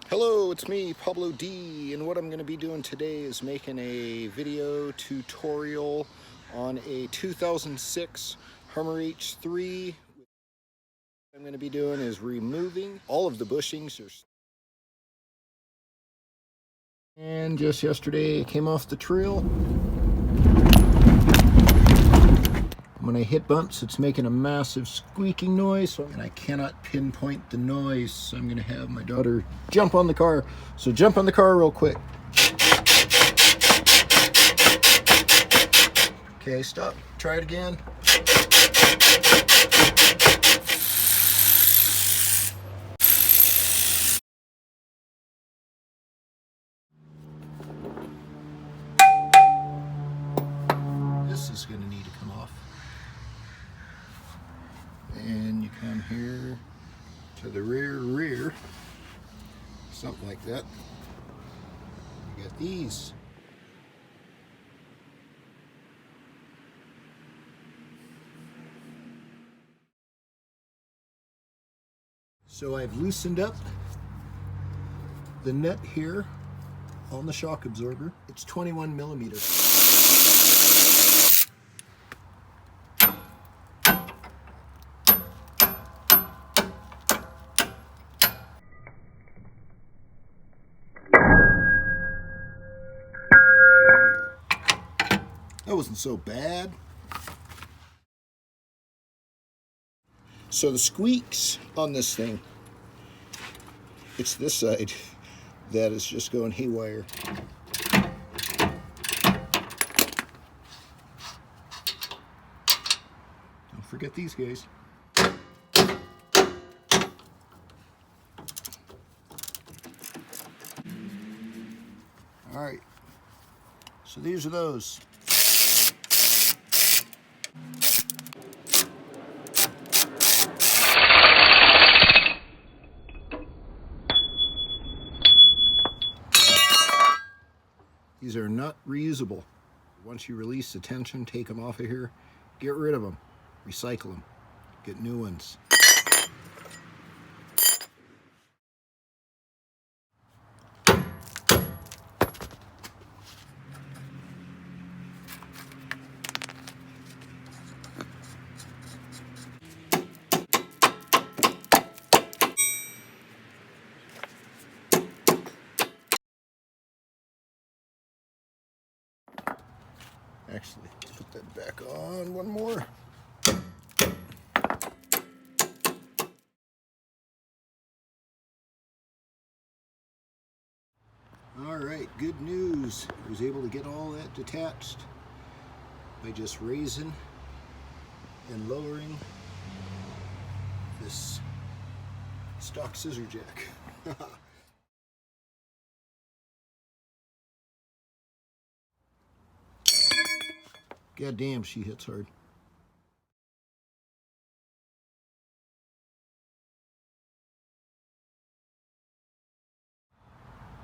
Hello, it's me, Pablo D, and what I'm going to be doing today is making a video tutorial on a 2006 Hummer H3. What I'm going to be doing is removing all of the bushings. And just yesterday, it came off the trail. When I hit bumps, it's making a massive squeaking noise, and I cannot pinpoint the noise, so I'm going to have my daughter jump on the car. So jump on the car real quick. Okay, stop. Try it again. This is going to need to come off. And you come here to the rear, something like that. You got these. So I've loosened up the nut here on the shock absorber. It's 21 millimeters. That wasn't so bad. So the squeaks on this thing, it's this side that is just going haywire. Don't forget these guys. All right, so these are those. These are not reusable. Once you release the tension, take them off of here, get rid of them, recycle them, get new ones. Actually, put that back on one more. All right, good news. I was able to get all that detached by just raising and lowering this stock scissor jack. God damn, she hits hard.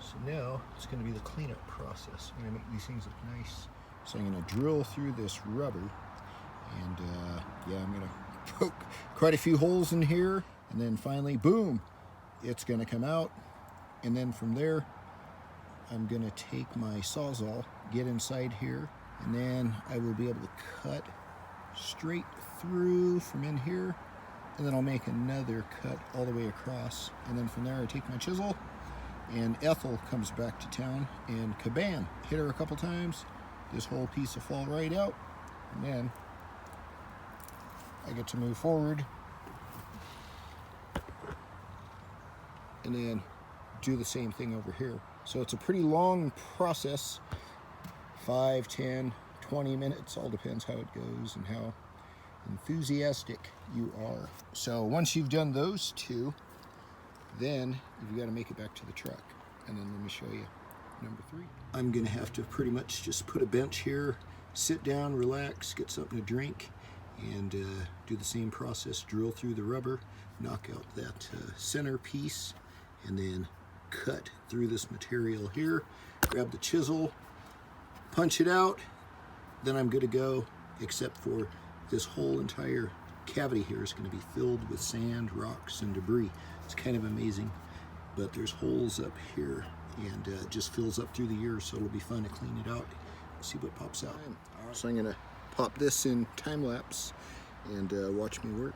So now it's going to be the cleanup process. I'm going to make these things look nice. So I'm going to drill through this rubber, and yeah, I'm going to poke quite a few holes in here, and then finally, boom, it's going to come out. And then from there, I'm going to take my Sawzall, get inside here, and then I will be able to cut straight through from in here, and then I'll make another cut all the way across, and then from there I take my chisel, and Ethel comes back to town, and kabam, hit her a couple times, this whole piece will fall right out, and then I get to move forward and then do the same thing over here. So it's a pretty long process, 5, 10, 20 minutes, all depends how it goes and how enthusiastic you are. So once you've done those two, then you've got to make it back to the truck. And then let me show you number 3. I'm going to have to pretty much just put a bench here, sit down, relax, get something to drink, and do the same process, drill through the rubber, knock out that center piece, and then cut through this material here, grab the chisel, punch it out, then I'm good to go, except for this whole entire cavity here is going to be filled with sand, rocks, and debris. It's kind of amazing. but there's holes up here, and it just fills up through the years, so it'll be fun to clean it out, see what pops out. So I'm gonna pop this in time lapse and watch me work.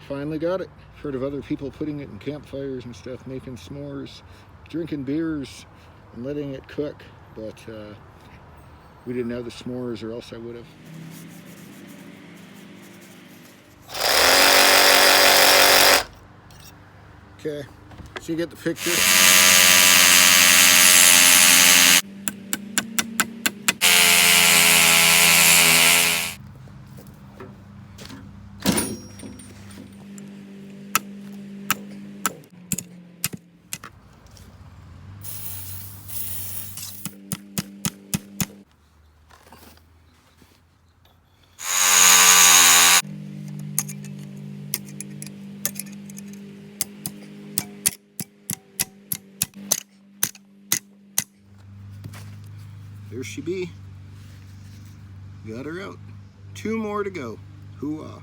Finally got it. Heard of other people putting it in campfires and stuff, making s'mores, drinking beers, and letting it cook, but we didn't have the s'mores, or else I would have. Okay, so you get the picture. There she be. Got her out. 2 more to go. Hoo-ah.